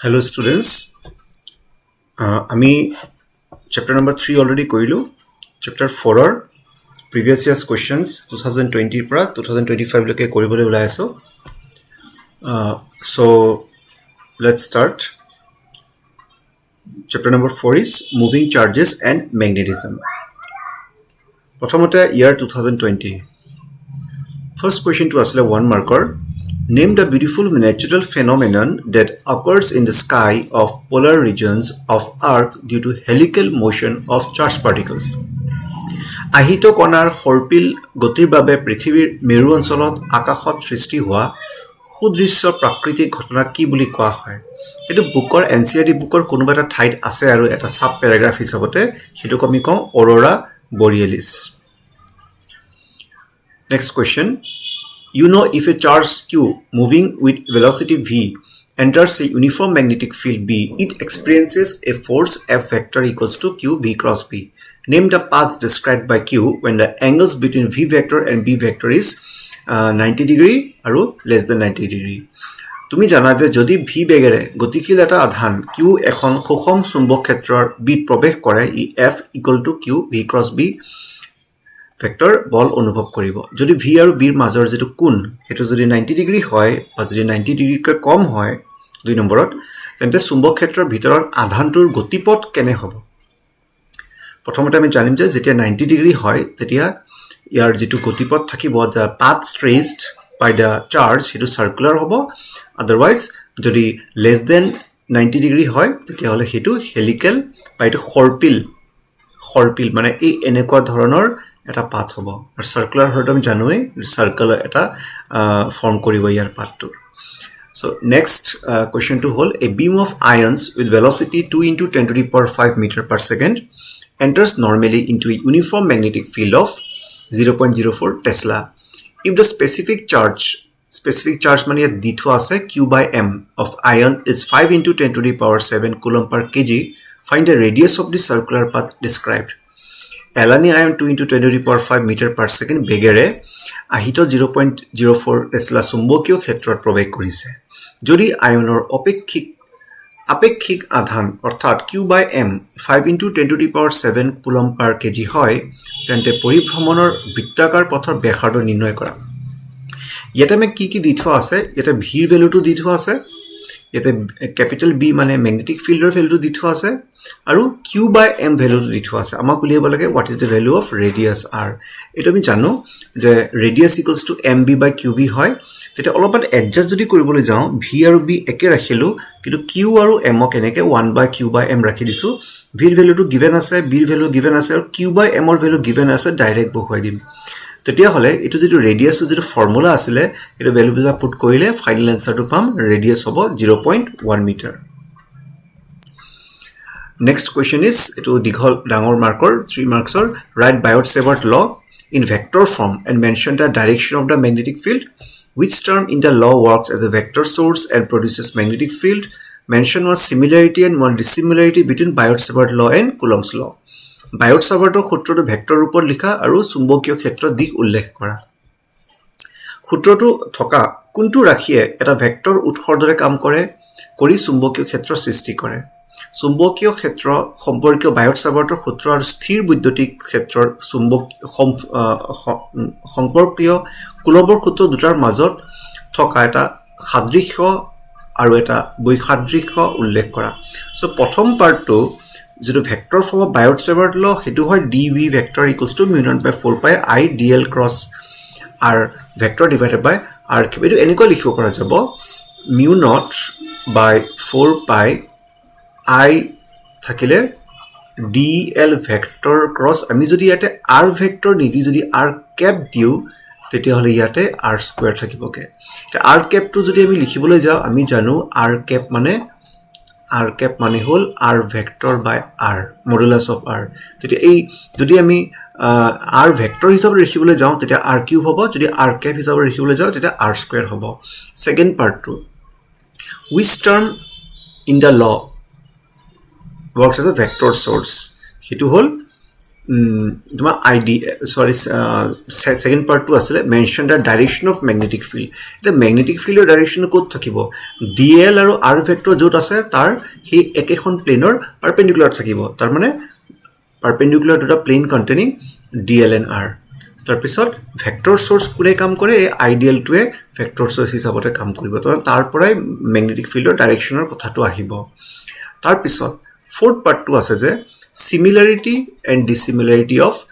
Hello students, আমি chapter number 3 already কৰিলো chapter 4 ৰ previous years questions 2020 পৰা 2025 লৈকে কৰিবলৈ ওলাই আছো so let's start. Chapter number 4 is moving charges and magnetism. প্ৰথমতে year 2020. First question to asle 1 marker. Name the beautiful natural phenomenon that occurs in the sky of polar regions of Earth due to helical motion of charged particles. আহিত কণাৰ সৰ্পিল গতিৰ বাবে পৃথিৱীৰ মেৰু অঞ্চলত আকাশত সৃষ্টি হোৱা সুদৃশ্য প্ৰাকৃতিক ঘটনা কি বুলি কোৱা হয়? এটো বুকৰ এনসিআৰটি বুকৰ কোনোবা এটা ঠাইত আছে আৰু এটা সাব প্যাৰাগ্ৰাফ হিচাপতে হেতু আমি কওঁ Arora বৰিয়েলিছ. Next question. You know, if a charge q moving with velocity v enters a uniform magnetic field B, it experiences a force F vector equals to q v cross B. Name the paths described by q when the angles between v vector and b vector is 90 degree or less than 90 degree. তুমি জানা যে যদি v বেগেৰে গতিশীল এটা আধান q এখন সুষম চুম্বক ক্ষেত্ৰৰ b প্ৰৱেশ কৰে ই F equal to q v cross B vector বল অনুভৱ কৰিব. যদি v আৰু b ৰ মাজৰ যেটো কোণ হেতু যদি 90 ডিগ্ৰী হয় বা যদি 90 ডিগ্ৰীকৈ কম হয় দুই নম্বৰত তেন্তে চুম্বক ক্ষেত্ৰৰ ভিতৰৰ আধানটোৰ গতিপথ কেনে হ'ব? প্ৰথমতে আমি জানিম যে যেতিয়া 90 ডিগ্ৰী হয় তেতিয়া ইয়াৰ যেটো গতিপথ থাকিব the path traced by the charge হেতু সার্কুলার হ'ব. আদারওয়াইজ যদি less than 90 ডিগ্ৰী হয় তেতিয়া হলে হেতু হেলিক্যাল বা এটো খৰপিল মানে এই এনেকুৱা ধৰণৰ এটা পাথ হ'ব আৰু সাৰ্কুলাৰ হয়তো আমি জানোই সাৰ্কেল এটা ফৰ্ম কৰিব ইয়াৰ পাথটো. So next question to hold a beam of ions with velocity 2 into 10 to the power 5 meter per second enters normally into a uniform magnetic field of 0.04 Tesla. If the specific charge মানে দিঠো আছে q by m of ion is 5 into 10 to the power 7 coulomb per kg, find the radius of the circular path described. Alani ion 2 into 10 to the power 5 meter per second বেগেৰে আহিত 0.04 Tesla চুম্বকীয় ক্ষেত্ৰত প্ৰৱেশ কৰিছে. যদি আয়নৰ আপেক্ষিক আধান অৰ্থাৎ q by m 5 into 10 to the power 7 coulomb per kg হয় তেন্তে পৰিভ্ৰমণৰ বৃত্তাকাৰ পথৰ ব্যাসাৰ্ধ নিৰ্ণয় কৰা. ইয়াতে আমি কি দি থোৱা আছে ইয়াতে v ৰ ভ্যালুটো দি থোৱা আছে ইয়াতে ক্যাপিটাল B মানে ম্যাগনেটিক ফিল্ডৰ ভ্যালুটো দি থোৱা আছে আৰু q by m ভ্যালুটো দি থোৱা আছে. আমাক উলিয়াব লাগে what is the value of radius r. এটো আমি জানো যে radius equals to mb by qb হয়. যেটা অলপমান এডজাস্ট যদি কৰিবলৈ যাওঁ v আৰু b একে ৰাখিলো কিন্তু q আৰু m ক এনেকে 1 by q by m ৰাখি দিছো. v ৰ ভ্যালুটো গিভেন আছে b ৰ ভ্যালু গিভেন আছে আৰু q by m ৰ ভ্যালু গিভেন আছে ডাইৰেক্ট বহুৱাই দিম. তেতিয়া হলে এটো যেটো ৰেডিয়াস যেটো ফৰ্মুলা আছিল এটো ভ্যালু বিজা পুট কৰিলে ফাইনাল আনসাৰটো পাম ৰেডিয়াস হ'ব 0.1 metre. Next question is etu dighol dangor marker 3 marks or write Biot-Savart law in vector form and mention the direction of the magnetic field. Which term in the law works as a vector source and produces magnetic field? Mention one similarity and one dissimilarity between Biot-Savart law and Coulomb's law. Biot-Savart সূত্ৰটো vector ৰূপত লিখা আৰু চুম্বকীয় ক্ষেত্ৰৰ দিশ উল্লেখ কৰা. সূত্ৰটো থকা কোনটো ৰাখিয়ে এটা ভেক্টৰ উৎসৰ দৰে কাম কৰে কৰি চুম্বকীয় ক্ষেত্ৰ সৃষ্টি কৰে. চুম্বকীয় ক্ষেত্ৰ সম্পৰ্কীয় বায়ট-সাভাৰ্টৰ সূত্ৰ আৰু স্থিৰ বৈদ্যুতিক ক্ষেত্ৰৰ চুম্বক সম্পৰ্কীয় কুলম্বৰ সূত্ৰ দুটাৰ মাজত থকা এটা সাদৃশ্য আৰু এটা বৈসাদৃশ্য উল্লেখ কৰা. সো প্ৰথম পাৰ্টটো যেটো ভেক্টৰ ফৰ্ম অফ বায়ট-সাভাৰ্ট ল হেতু হয় dv vector equals to mu naught by 4 pi I dl cross r vector divided by r cube. এটো এনেকৈ লিখিব পৰা যাব mu naught by 4 pi I থাকিলে dl vector cross আমি যদি ইয়াতে r vector নিদি যদি r cap দিও তেতিয়া হলে ইয়াতে r square থাকিবকে. এটা r cap টো যদি আমি লিখিবলৈ যাও আমি জানো r cap মানে হল r vector by r modulus of r. তেতিয়া এই যদি আমি r vector হিচাপে লিখিবলৈ যাও তেতিয়া r cube হ'ব, যদি r cap হিচাপে লিখিবলৈ যাও তেতিয়া r square হ'ব. Second part two which term in the law works as a vector source হেতু হল তোমাৰ আইডি সৰি সেকেন্ড পাৰ্টটো আছিলে mention the direction of magnetic field এটা ম্যাগনেটিক ফিল্ডৰ ডাইৰেকশন ক'ত থাকিব ডিএল আৰু আৰ ভেক্টৰ য'ত আছে তাৰ সেই একেখন প্লেনৰ পাৰপেন্ডিকুলাৰ থাকিব তাৰ মানে perpendicular to the plane containing DL and R তাৰপিছত ভেক্টৰ সোৰ্স কোনে কাম কৰে এই আইডিয়েল টোৱে ভেক্টৰ সোৰ্স হিচাপতে কাম কৰিব তাৰ পৰাই ম্যাগনেটিক ফিল্ডৰ ডাইৰেকশনৰ কথাটো আহিব তাৰপিছত ফোৰ্থ পাৰ্টটো আছে যে similarity and dissimilarity of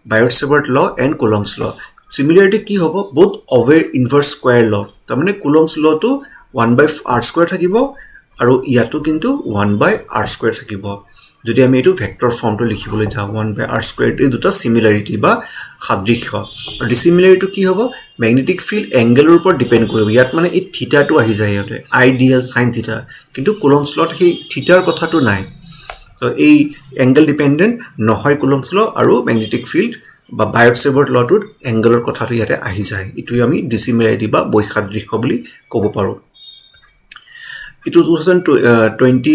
Biot-Savart law and Coulomb's law. Similarity কি হ'ব both over inverse square law. তাৰমানে Coulomb's law to 1/r square থাকিব আৰু ইয়াতো কিন্তু 1/r square থাকিব যদি আমি এটো ভেক্টৰ ফৰ্মটো লিখিবলৈ যাওঁ 1/r square এই দুটা সিমিলাৰিটি বা সাদৃশ্য আৰু ডিসিমিলাৰিটি কি হ'ব ম্যাগনেটিক ফিল্ড এংগেলৰ ওপৰত ডিপেন্ড কৰিব ইয়াত মানে এই থিটাটো আহি যায় ইয়াতে আইডিয়াল sin থিটা কিন্তু Coulomb's law সেই থিটাৰ কথাটো নাই So, a angle dependent নহয় Coulomb's law আৰু magnetic field বা Biot-Savart law টোত angular কথাটো ইয়াতে আহি যায় ইটো আমি dissimilarity বা বৈসাদৃশ্য বুলি ক'ব পাৰো ইটো 2020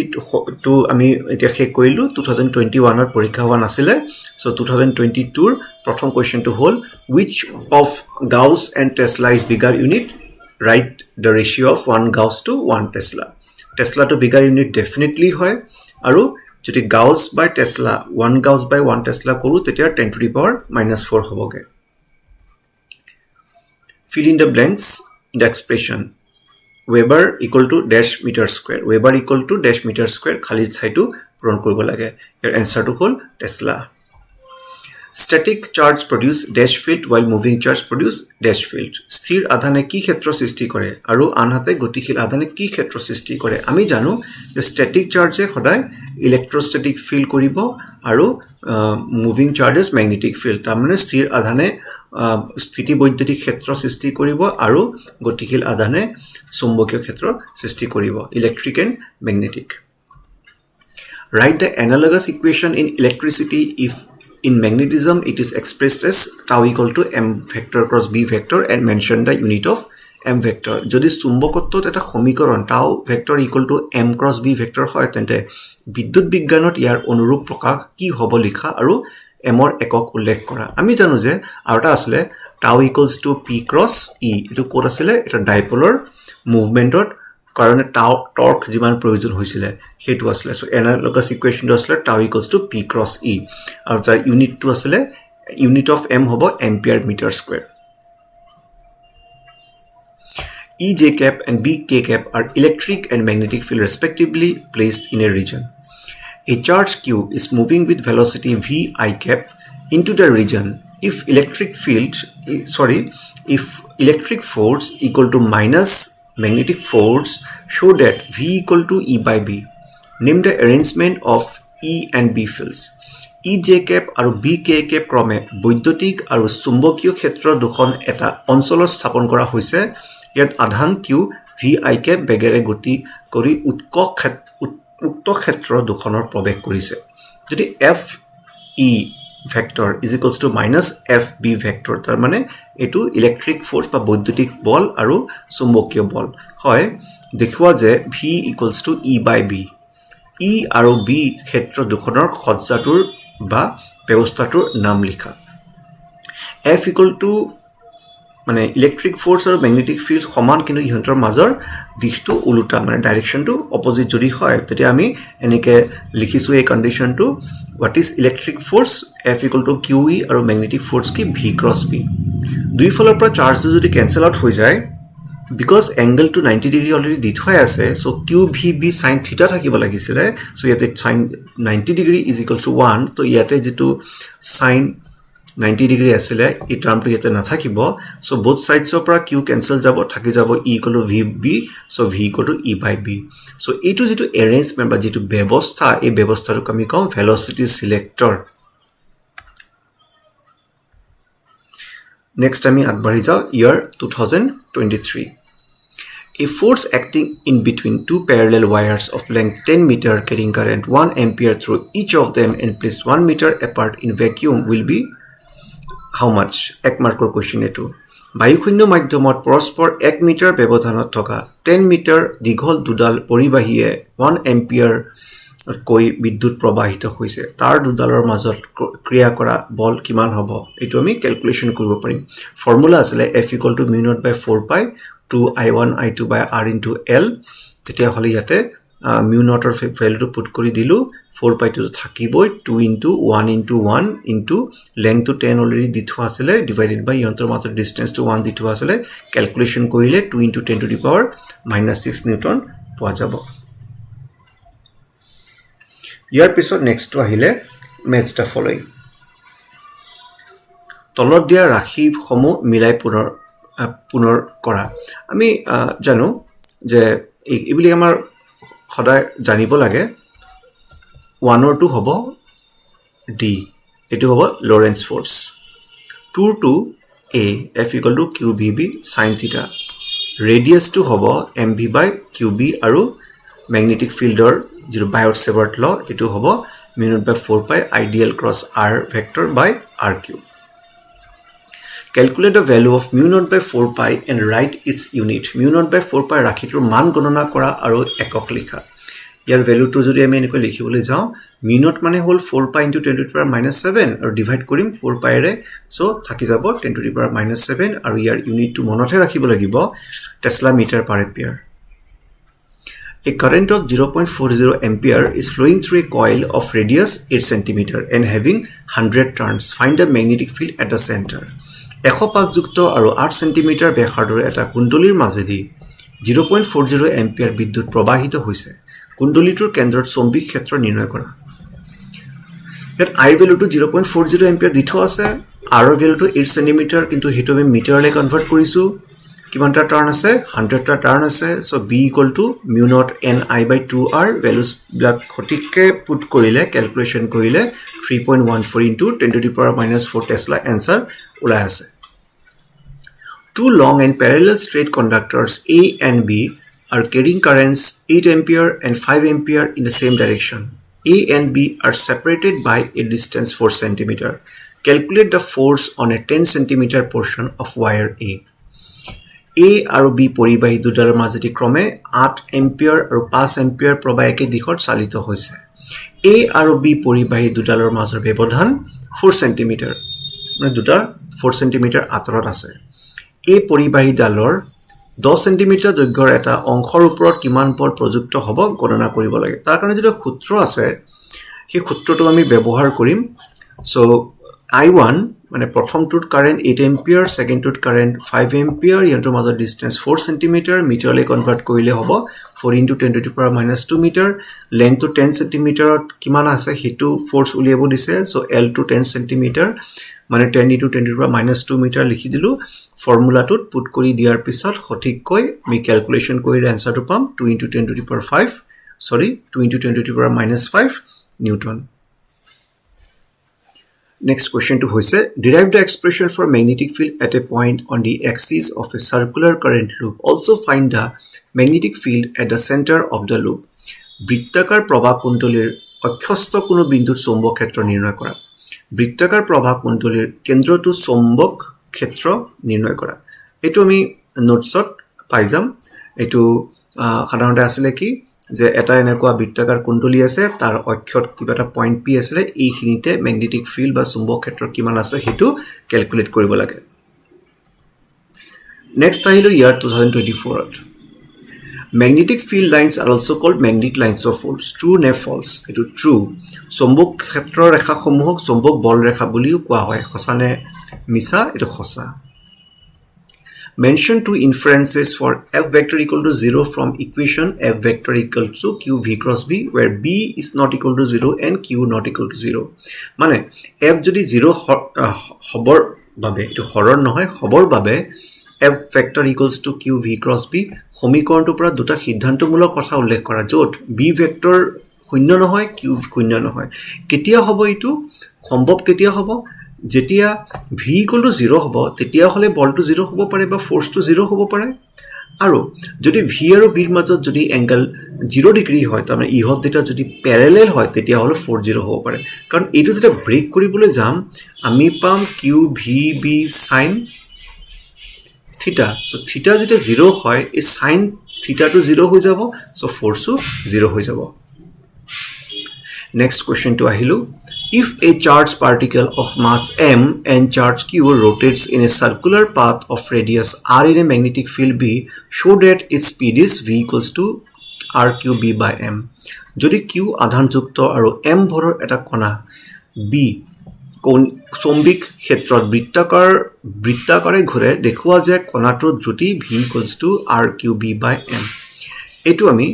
টো আমি এতিয়া শেষ কৰিলো 2021 ৰ পৰীক্ষা হোৱা নাছিলে so 2022 ৰ প্ৰথম কোৱেশ্চনটো হ'ল which of Gauss and Tesla is bigger unit write the ratio of 1 Gauss to 1 Tesla Tesla to bigger unit definitely হয় আৰু যদি Gauss by Tesla 1 Gauss by 1 Tesla কৰো তেতিয়া 10 to the power -4 হবগে fill in the blanks in the expression Weber equal to dash meter square Weber equal to dash meter square খালি ঠাইটো পূৰণ কৰিব লাগে ইয়াৰ এনসাৰটো হ'ল Tesla static charge produce dash field while moving charge produce dash field স্থিৰ আধানে কি ক্ষেত্ৰ সৃষ্টি কৰে আৰু আনহাতে গতিশীল আধানে কি ক্ষেত্ৰ সৃষ্টি কৰে আমি জানো যে static charge সদায় electrostatic field কৰিব আৰু moving charges magnetic field তাৰমানে স্থিৰ আধানে স্থিতি বৈদ্যুতিক ক্ষেত্ৰ সৃষ্টি কৰিব আৰু গতিশীল আধানে চুম্বকীয় ক্ষেত্ৰ সৃষ্টি কৰিব electric and magnetic write the analogous equation in electricity if in magnetism it is expressed as tau equal to m vector cross b vector and mention the unit of m vector যদি চুম্বকত্বত এটা সমীকৰণ tau vector equal to m cross b vector হয় তেন্তে বিদ্যুৎ বিজ্ঞানত ইয়াৰ অনুৰূপ প্ৰকাশ কি হ'ব লিখা আৰু m ৰ একক উল্লেখ কৰা আমি জানো যে আৰটা আসলে tau equals to p cross e এটো কোড আছিল এটা ডাইপোলৰ মুভমেন্টত কাৰণে টৰ্ক যিমান প্ৰয়োজন হৈছিল হেতু আছিল সো এনালগাস ইকুৱেচন আছিল tau equals to p cross e আৰু তাৰ ইউনিটটো আছিল unit of m হ'ব ampere meter square E j cap and B k cap are electric and magnetic field respectively placed in a region. A charge q is moving with velocity v I cap into the region if electric force equal to minus magnetic force show that v equal to E by B. Name the arrangement of E and B fields. E j cap আৰু B k cap ক্ৰমে বৈদ্যুতিক আৰু চুম্বকীয় ক্ষেত্ৰ দুখন এটা অঞ্চলত স্থাপন কৰা হৈছে ইয়াত আধান q v I cap বেগেৰে গতি কৰি উক্ত ক্ষেত্ৰ দুখনৰ প্ৰৱেশ কৰিছে যদি f e vector is equals to minus f b vector তাৰ মানে এটো ইলেক্ট্ৰিক ফোৰ্স বা বৈদ্যুতিক বল আৰু চুম্বকীয় বল হয় দেখুৱা যে v equals to E by B E আৰু B ক্ষেত্ৰ দুখনৰ সজ্জাটোৰ বা ব্যৱস্থাটোৰ নাম লিখা F equal to মানে ইলেক্ট্ৰিক ফোৰ্স আৰু ম্যাগনেটিক ফিল্ড সমান কিন্তু ইহঁতৰ মাজৰ দিশটো উল্টা মানে ডাইৰেকশনটো অপোজিট যদি হয় তেতিয়া আমি এনেকে লিখিছো এই কন্ডিশনটো what is electric force F equal to QE আৰু magnetic force কি V cross B দুই ফলৰ পৰা চাৰ্জ যদি ক্যান্সেল আউট হৈ যায় because angle to 90 degree already dit hoy ase so QVB sin theta থাকিব লাগিছিলে so ইয়াতে sin 90 degree is equal to 1 তো ইয়াতে যেটো sin 90 degree asile এই টার্মটো ইয়াতে না থাকিব so both sides of পৰা Q cancel যাব থাকি যাব E equal to VB so V equal to E by B so এটো যেটো arrangement বা যেটো ব্যৱস্থা এই ব্যৱস্থাটো আমি কম velocity selector next আমি আগবাঢ়ি যাও year 2023 A force acting in between two parallel wires of length 10 meter carrying current 1 ampere through each of them and placed 1 meter apart in vacuum will be how much এক মাৰ্কৰ question এটো বায়ুশূন্য মাধ্যমত পৰস্পৰ 1 metre ব্যৱধানত থকা 10 metre দীঘল দুডাল পৰিবাহীয়ে 1 ampere কৈ বিদ্যুৎ প্ৰবাহিত হৈছে তাৰ দুডালৰ মাজত ক্ৰিয়া কৰা বল কিমান হ'ব এটো আমি ক্যালকুলেশন কৰিব পাৰিম ফৰ্মুলা আছে F = mu naught by 4 pi 2 I1 I2 by R into L তেতিয়া হলে ইয়াতে mu naught ৰ ভ্যালুটো পুট কৰি দিলু 4 pi টো থাকিবই 2 into 1 into 1 into length to 10 already দিথু আছিল divided by yontor মাজৰ distance to 1 দিথু আছিল ক্যালকুলেশন কৰিলে 2 into 10 to the power -6 Newton পোৱা যাব ইয়াৰ পিছত নেক্সট টো আহিলে ম্যাথছ টা ফলোইং তলত দিয়া ৰাশি সমূহ মিলাই পুনৰ কৰা আমি জানো যে এইবলি আমাৰ সদায় জানিব লাগে 1 or 2 হ'ব d এটো হ'ব Lawrence force 2 to a F = qvb sin theta radius to হ'ব mv by qb আৰু magnetic fieldৰ যিটো বায়ট সেভাৰ্ট ল এটো হ'ব mu naught by 4 pi ideal cross r vector by r cube calculate the value of mu naught by 4 pi and write its unit mu naught by 4 pi ৰাখিটোৰ মান গণনা কৰা আৰু একক লিখা ইয়াৰ ভ্যালুটো যদি আমি এনেকৈ লিখিবলৈ যাও mu naught মানে হল 4 pi into 10 to the power -7 আৰু ডিভাইড কৰিম 4 pi ৰে সো থাকি যাব 10 to the power -7 আৰু ইয়াৰ ইউনিটটো মনতে ৰাখিব লাগিব tesla metre per ampere A current of 0.40 ampere is flowing through a coil of radius 8 cm and having 100 turns. Find the magnetic field at the center. 105 যুক্ত আৰু 8 cm ব্যাসাৰ্ধৰ এটা কুণ্ডলীৰ মাজেদি 0.40 ampere বিদ্যুৎ প্ৰবাহিত হৈছে। কুণ্ডলীটোৰ কেন্দ্ৰত চৌম্বক ক্ষেত্ৰ নিৰ্ণয় কৰা। ইয়াত I ভ্যালুটো 0.40 ampere দিথো আছে, R ভ্যালুটো 8 cm কিন্তু হেতু আমি মিটাৰলৈ কনভাৰ্ট কৰিছো। কিমানটা টাৰ্ন আছে 100টা টাৰ্ন আছে so b = mu naught ni by 2r values block সঠিককে পুট কৰিলে ক্যালকুলেশন কৰিলে 3.14 into 10 to the power -4 Tesla answer ওলাই আছে Two long and parallel straight conductors A and B are carrying currents 8 ampere and 5 ampere in the same direction. A and B are separated by a distance 4 cm. Calculate the force on a 10 cm portion of wire A. A আৰু B পৰিবাহী দুডালৰ মাজেদি ক্ৰমে 8 ampere আৰু 5 ampere প্ৰবাহ একে দিশত চালিত হৈছে A আৰু B পৰিবাহী দুডালৰ মাজৰ ব্যৱধান 4 সেন্টিমিটাৰ মানে দুটা 4 সেন্টিমিটাৰ আঁতৰত আছে A পৰিবাহী ডালৰ 10 সেন্টিমিটাৰ দৈৰ্ঘ্যৰ এটা অংশৰ ওপৰত কিমান বল প্ৰযুক্ত হ'ব গণনা কৰিব লাগে তাৰ কাৰণে যেটা সূত্ৰ আছে সেই সূত্ৰটো আমি ব্যৱহাৰ কৰিম সো I1 মানে প্ৰথমটোৰ কাৰেন্ট 8 এম্পিয়াৰ সেকেন্ডটোৰ কাৰেন্ট 5 এম্পিয়াৰ ইয়াৰ মাজৰ ডিসটেন্স 4 সেন্টিমিটাৰ মিটাৰলৈ কনভাৰ্ট কৰিলে হ'ব 4 into 10 to the power -2 metre length to 10 সেন্টিমিটাৰত কিমান আছে হেতু ফোৰ্স উলিয়াব দিছে সো L to 10 সেন্টিমিটাৰ মানে 10 into 10 to the power -2 metre লিখি দিলু ফৰ্মুলাটোত পুট কৰি দিয়াৰ পিছত সঠিককৈ আমি ক্যালকুলেশন কৰিলে আনসাৰটো পাম 2 into 10 to the power 5 sorry 2 into 10 to the power -5 Newton Next question to hoise derive the expression for magnetic field at a point on the axis of a circular current loop. Also find the magnetic field at the center of the loop. বৃত্তাকাৰ প্ৰবাহ কুণ্ডলীৰ অক্ষস্থ কোনো বিন্দুত চৌম্বক ক্ষেত্ৰ নিৰ্ণয় কৰা। বৃত্তাকাৰ প্ৰবাহ কুণ্ডলীৰ কেন্দ্ৰটো চৌম্বক ক্ষেত্ৰ নিৰ্ণয় কৰা। এটো আমি নোটছত পাই যাম। এটো সাধাৰণতে আছিল কি যে এটা এনেকুৱা বৃত্তাকাৰ কুণ্ডলী আছে তাৰ অক্ষত কিবা এটা পইণ্ট পি আছে এইখিনিতে ম্যাগনেটিক ফিল্ড বা চুম্বক ক্ষেত্ৰ কিমান আছে হেতু ক্যালকুলেট কৰিব লাগে নেক্সট আহিলো ইয়াৰ 2024 ত magnetic field lines are also called magnetic lines of force true নে false এটো true চুম্বক ক্ষেত্ৰৰ ৰেখাসমূহক চুম্বক বল ৰেখা বুলিও কোৱা হয় সঁচা নে মিছা এটো সঁচা Mention two inferences for F vector equal to 0 from equation F vector equal to Q V cross B where B is not equal to 0 and Q not equal to 0. মানে F যদি 0 হবৰ বাবে এটো হৰৰ নহয় হবৰ বাবে F vector equals to Q V cross B সমীকৰণটোৰ পৰা দুটা সিদ্ধান্তমূলক কথা উল্লেখ কৰা য'ত B vector শূন্য নহয় Q শূন্য নহয় কেতিয়া হ'ব এটো সম্ভৱ কেতিয়া হ'ব যেতিয়া v = 0 হ'ব তেতিয়া হলে বলটো 0 হ'ব পাৰে বা ফোৰ্সটো 0 হ'ব পাৰে আৰু যদি v আৰু b ৰ মাজত যদি এংগল 0 ডিগ্ৰী হয় তাৰমানে ইহত দুটা যদি প্যাৰেলেল হয় তেতিয়া হলে 40 হ'ব পাৰে কাৰণ এইটো যেটা ব্ৰেক কৰিবলৈ যাম আমি পাম qvb sin theta so theta যেটা 0 হয় এই sin theta টো 0 হৈ যাব so ফোর্সও 0 হৈ যাব Next question to ahilu. If a charged particle of mass m and charge q rotates in a circular path of radius r in a magnetic field b, show that its speed is v equals to rqb by m. Jodi q adhanjukto aru m bhoror eta kona b চৌম্বিক ক্ষেত্ৰত বৃত্তাকাৰে ঘূৰে দেখুৱা যে কণাটোৰ দ্ৰুতি v equals to rqb by m. এইটো আমি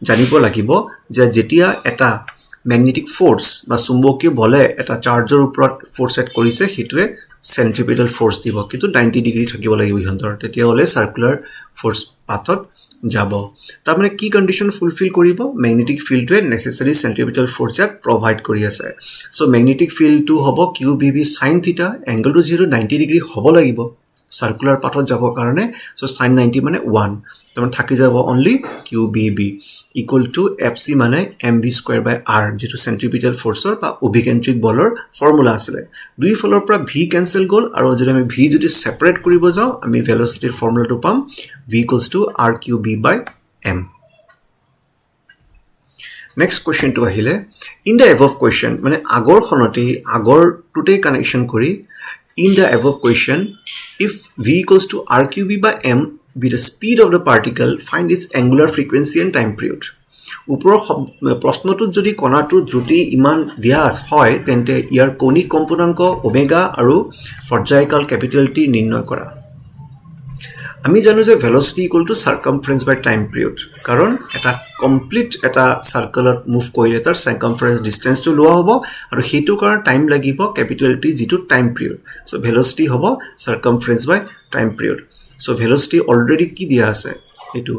জানিব লাগিব যে যেতিয়া এটা ম্যাগনেটিক ফোর্স বা চুম্বকীয় বলে এটা চাৰ্জৰ ওপৰত ফোৰ্স এট কৰিছে হিটৱে সেন্ট্ৰিপিটাল ফোৰ্স দিব কিন্তু 90 ডিগ্ৰী থাকিব লাগিব ইহঁতৰ তেতিয়া হলে সাৰ্কুলাৰ ফোৰ্স পাথত যাব তাৰ মানে কি কন্ডিশন ফুলফিল কৰিব ম্যাগনেটিক ফিল্ডটোৱে নেসেসাৰি সেন্ট্ৰিপিটাল ফোৰ্স এক প্ৰভাইড কৰি আছে সো ম্যাগনেটিক ফিল্ডটো হ'ব qbb sin θ এংগলটো 90 ডিগ্ৰী হ'ব লাগিব সাৰ্কুলাৰ পাথত যাব কাৰণে সো sin 90 মানে 1 তমান থাকি যাব only qbb equal to fc মানে mv square by r যেটো সেন্ট্রিপিটাল ফোৰ্সৰ বা অভিকেন্দ্ৰিক বলৰ ফৰ্মুলা আছিল দুই ফলৰ পৰা v ক্যান্সেল গল আৰু যদি আমি v যদি সেপাৰেট কৰিব যাও আমি ভেলোসিটিৰ ফৰ্মুলাটো পাম v equals to rqb by m. Next question to ahile in the above question মানে আগৰ খনতে আগৰ টুটে কানেকশন কৰি in the above question if v equals to rqb by m be the speed of the particle find its angular frequency and time period উপৰ প্ৰশ্নটোত যদি কণাটোৰ দ্ৰুতি ইমান দিয়া হয় তেন্তে ইয়াৰ কণিক কম্পনাঙ্ক ওমেগা আৰু পৰ্যায়কাল ক্যাপিটাল টি নিৰ্ণয় কৰা আমি জানো যে velocity equal to circumference by time period কাৰণ এটা কমপ্লিট এটা সাৰ্কুলাৰ মুভ কৰিলে তাৰ circumference distance টো লোৱা হ'ব আৰু হেতু কাৰণ টাইম লাগিব ক্যাপিটাল টি যেটো টাইম পিৰিয়ড সো velocity হ'ব circumference by time period so velocity already কি দিয়া আছে এটো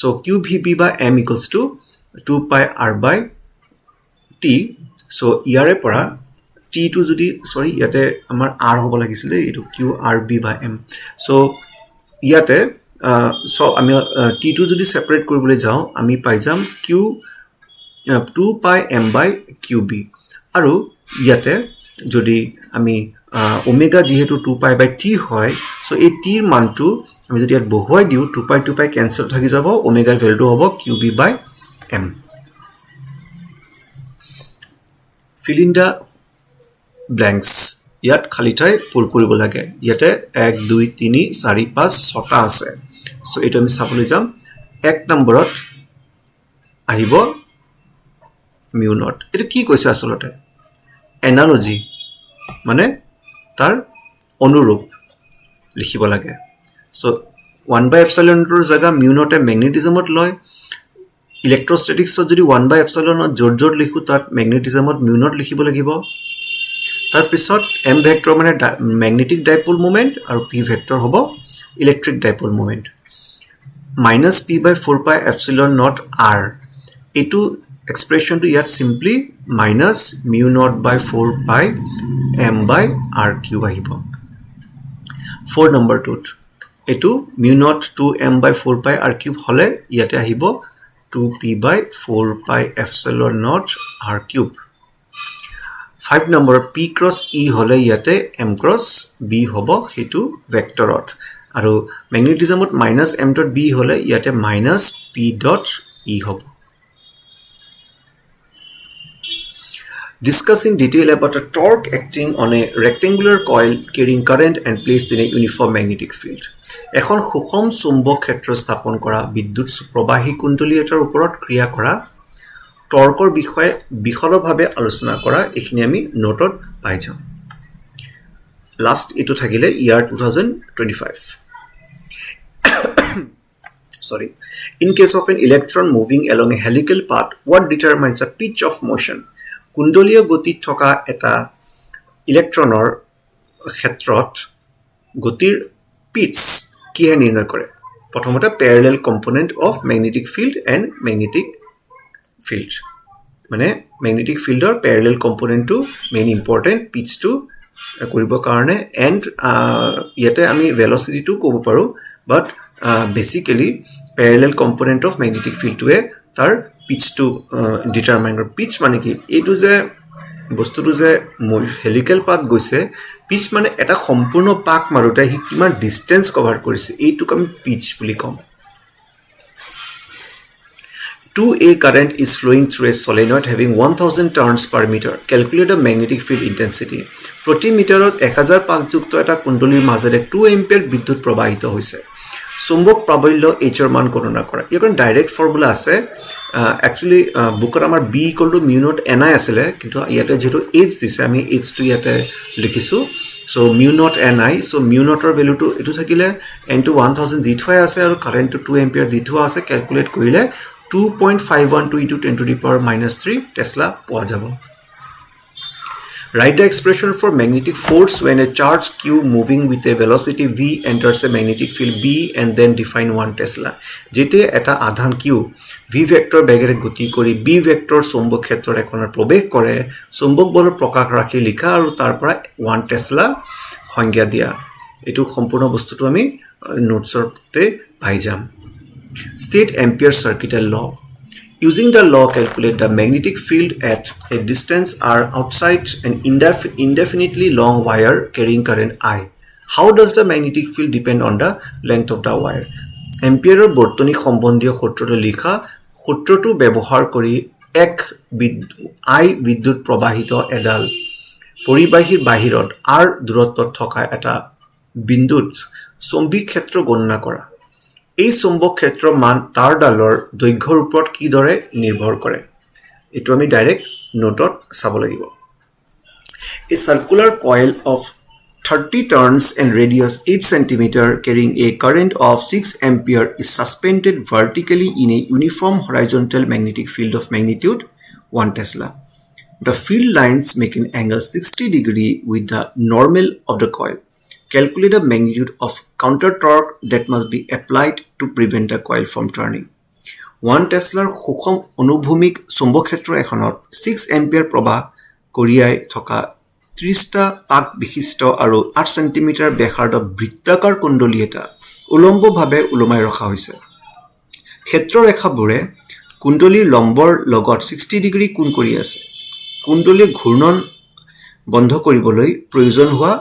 so qvb by m equals to 2 pi r by t so ইয়াৰে পৰা t টো যদি সৰি ইয়াতে আমাৰ r হ'ব লাগিছিল এটো qrb by m so ইয়াতে সো আমি t2 যদি সেপারেট কৰিবলৈ যাও আমি পাই যাম q 2 pi m by qb আৰু ইয়াতে যদি আমি ওমেগা যেহেতু 2 pi by t হয় সো এই t ৰ মানটো আমি যদি ইয়াত বহুৱাই দিও 2 pi ক্যান্সেল থাকি যাব ওমেগাৰ ভ্যালুটো হ'ব qb by m. fill in the blanks ইয়াত খালি ঠাই পূৰ কৰিব লাগে ইয়াতে 1 2 3 4 5 6টা আছে সো এটা আমি চাবলৈ যাম এক নম্বৰত আহিব মিউ নট এটা কি কৈছে আসলতে এনালজি মানে তাৰ অনুৰূপ লিখিব লাগে সো 1 by epsilon ৰ জায়গা মিউ নটে ম্যাগনেটিজমত লয় ইলেক্ট্ৰোস্ট্যাটিক্সত যদি 1 by epsilon জোৰ লিখো তাত ম্যাগনেটিজমত মিউ নট লিখিব লাগিব তাৰ পিছত m ভেক্টৰ মানে ম্যাগনেটিক ডাইপোল মোমেন্ট আৰু p ভেক্টৰ হ'ব electric dipole moment - p by 4 pi epsilon naught r এটো এক্সপ্ৰেশন টো ইয়াত simply - mu naught by 4 pi m by r cube আহিব 4 নম্বৰ টুট এটো mu naught 2m by 4 pi r cube হলে ইয়াতে আহিব 2p by 4 pi epsilon naught r cube 5 number p cross e হলে ইয়াতে m cross b হ'ব হেতু ভেক্টৰত আৰু ম্যাগনেটিজমত -m dot b হলে ইয়াতে -p dot e হ'ব Discuss in detail about a torque acting on a rectangular coil carrying current and placed in a uniform magnetic field. এখন সুষম চুম্বক ক্ষেত্ৰ স্থাপন কৰা বিদ্যুৎ প্ৰবাহী কুণ্ডলী এটাৰ ওপৰত ক্ৰিয়া কৰা টৰ্কৰ বিষয়ে বিশদভাৱে আলোচনা কৰা এখিনি আমি নোটত পাই যাম লাষ্ট এটো থাকিলে ইয়াৰ 2025 sorry in case of an electron moving along a helical path what determines the pitch of motion কুণ্ডলীয় গতি থকা এটা ইলেক্ট্ৰনৰ ক্ষেত্ৰত গতিৰ পিটচ কি হে নিৰ্ণয় কৰে প্ৰথমতে parallel component of magnetic field and magnetic field মানে ম্যাগনেটিক ফিল্ডৰ প্যাৰালেল কম্পোনেন্টটো মেইন ইম্পৰ্টেন্ট পিচটো কৰিব কাৰণে এন্ড ইয়াতে আমি ভেলোসিটিটো ক'ব পাৰো বাট বেসিক্যালি প্যাৰালেল কম্পোনেন্ট অফ ম্যাগনেটিক ফিল্ডটোৱে তাৰ পিচটো ডিটাৰমাইন কৰে পিচ মানে কি এইটো যে বস্তুটো যে হেলিকেল পাথ গৈছে পিচ মানে এটা সম্পূৰ্ণ পাক মাৰুতে হি কিমান ডিসটেন্স কভাৰ কৰিছে এইটোক আমি পিচ বুলি কম 2A current is flowing through a solenoid having 1000 turns per meter. Calculate the magnetic field intensity. Proti meterot 1000 পাকযুক্ত এটা কুণ্ডলীৰ মাজেৰে 2 এম্পিয়াৰ বিদ্যুৎ প্ৰবাহিত হৈছে। চুম্বক প্ৰাবল্য H ৰ মান গণনা কৰা। ইয়াৰ কাৰণে ডাইৰেক্ট ফৰ্মুলা আছে। Actually বুকত আমাৰ B = mu naught Ni আছিল, কিন্তু ইয়াতে যেটো H দিছে আমি H টো ইয়াতে লিখিছো। So mu naught Ni, so mu naught ৰ ভ্যালুটো এটো থাকিলে n to 1000 দি থোৱা আছে আৰু কাৰেন্ট to 2 এম্পিয়াৰ দি থোৱা আছে। ক্যালকুলেট কৰিলে 2.512 into 10 to the power minus 3 Tesla পোৱা যাব। Write the expression for magnetic force when a charge q moving with a velocity v enters a magnetic field b and then define 1 Tesla. যেতে এটা আধান q v vector বেগেৰে গতি কৰি b vector চুম্বক ক্ষেত্ৰৰ একনৰ প্ৰৱেশ কৰে, চুম্বক বলৰ প্ৰকাশ ৰাখি লিখা আৰু তাৰ পৰা 1 Tesla সংজ্ঞা দিয়া। এটো সম্পূৰ্ণ বস্তুটো আমি নোটছতে পাই যাম। State Ampere circuital law. Using the law, calculate the magnetic field at a distance r outside an indefinitely long wire carrying current I. How does the magnetic field depend on the length of the wire? Ampere বৰ্তনী সম্বন্ধীয় সূত্ৰটো লিখা, সূত্ৰটো ব্যৱহাৰ কৰি এক I বিদ্যুৎ প্ৰবাহিত এডাল পৰিবাহীৰ বাহিৰত r দূৰত্বত থকা এটা বিন্দুত চুম্বক ক্ষেত্ৰ গণনা কৰা। এই চুম্বক ক্ষেত্ৰৰ মান তাঁৰডালৰ দৈৰ্ঘ্যৰ ওপৰত কি দৰে নিৰ্ভৰ কৰে। এটো আমি ডাইৰেক্ট নোটত চাব লাগিব। A circular coil of 30 turns and radius 8 cm carrying a current of 6 ampere is suspended vertically in a uniform horizontal magnetic field of magnitude 1 Tesla. The field lines make an angle 60 degree with the normal of the coil. Calculate the magnitude of counter torque that must be applied to prevent the coil from turning. 1 Tesla সুষম অনুভূমিক চুম্বক ক্ষেত্ৰ এখনত 6 ampere প্ৰবাহ কৰিয়াই থকা 30টা পাক বিশিষ্ট আৰু 8 সেন্টিমিটাৰ ব্যাসাৰ্ধ বৃত্তাকাৰ কুণ্ডলী এটা উলম্বভাৱে ওলমাই ৰখা হৈছে। ক্ষেত্ৰৰেখাবোৰে কুণ্ডলীৰ লম্বৰ লগত 60 ডিগ্ৰী কোণ কৰি আছে। কুণ্ডলীৰ ঘূৰ্ণন বন্ধ কৰিবলৈ প্ৰয়োজন হোৱা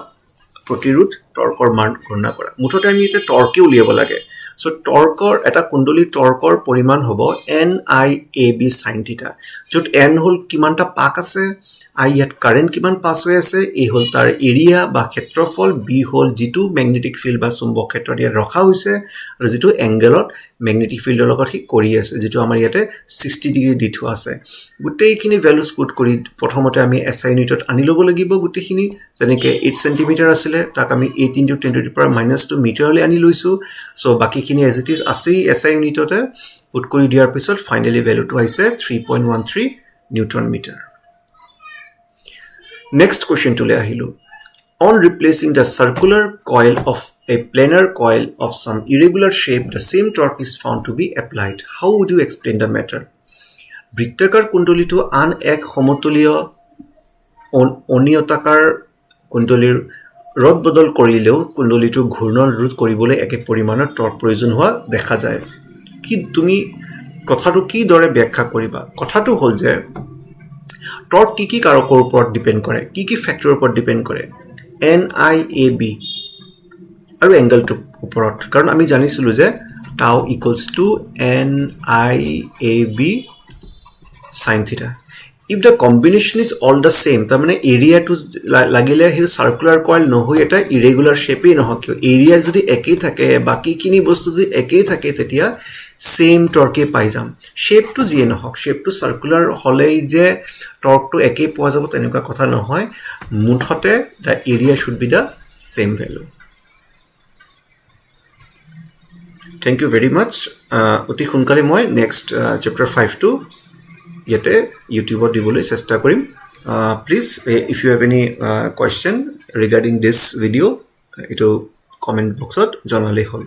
প্ৰতিৰোধ টৰ্কৰ মান গণনা কৰা। মুঠতে আমি এটা টৰ্কে উলিয়াব লাগে। সো টৰ্কৰ এটা কুণ্ডলী টৰ্কৰ পৰিমাণ হ'ব NIAB sin θ, য'ত n হল কিমানটা পাক আছে, I ইয়াত কারেন্ট কিমান পাস হৈ আছে, A হল তাৰ এৰিয়া বা ক্ষেত্ৰফল, B হল যেটো ম্যাগনেটিক ফিল্ড বা চুম্বক ক্ষেত্ৰ দিয়া ৰখা হৈছে আৰু যেটো এংগেলত ম্যাগনেটিক ফিল্ডৰ লগত হি কৰি আছে, যেটো আমাৰ ইয়াতে 60 ডিগ্ৰী দি থোৱা আছে। গুটেইখিনি ভ্যালুজ পুট কৰি প্ৰথমতে আমি SI ইউনিটত আনি ল'ব লাগিব। গুটেইখিনি যেনেকৈ 8 সেন্টিমিটাৰ আছিল তাক আমি 8 × 10 to the power -2 মিটাৰলৈ আনি লৈছো। সো বাকিখিনি এজ ইট ইজ আছে SI ইউনিটতে পুট কৰি দিয়াৰ পিছত ফাইনালি ভ্যালুটো আহিছে 3.13 newton metre. Next question to le ahilu. On replacing the circular coil of a planar coil of some irregular shape, the same torque is found to be applied. How would you explain the matter? বৃত্তাকাৰ কুণ্ডলীটো আন এক সমতলীয় অনিয়তাকাৰ কুণ্ডলীৰ ৰদ বদল কৰিলেও কুণ্ডলীটো ঘূৰ্ণন ৰোধ কৰিবলৈ একে পৰিমাণৰ টৰ্ক প্ৰয়োজন হোৱা দেখা যায়। কি তুমি কথাটো কি দৰে ব্যাখ্যা কৰিবা? কথাটো হ'ল যে টৰ্ক কি কাৰকৰ ওপৰত ডিপেন্ড কৰে, কি ফ্যাক্টৰৰ ওপৰত ডিপেন্ড কৰে, NIAB আৰু এংগলটোৰ ওপৰত। কাৰণ আমি জানিছিলো যে tau equals to NIAB sin θ. If the combination is all the same, তাৰ মানে এৰিয়া টু লাগিলে হি সাৰ্কুলাৰ কয়েল নহৈ এটা ইৰেগুলাৰ শেপে নহক, এৰিয়া যদি একেই থাকে বাকিখিনি বস্তু যদি একেই থাকে তেতিয়া সেম টর্কে পাই যাম। শেপটো যিয়ে নহক, শেপটো সার্কুলার হলেই যে টর্কটো একেই পোৱা যাব তেনেকুৱা কথা নহয়। মুঠতে the area should be the same value. Thank you very much. অতি সোনকালে মই নেক্সট chapter 5 টো ইয়াতে ইউটিউবত দিবলৈ চেষ্টা কৰিম। Please if you have any question regarding this video, এটো কমেন্ট বক্সত জনালে হ'ল।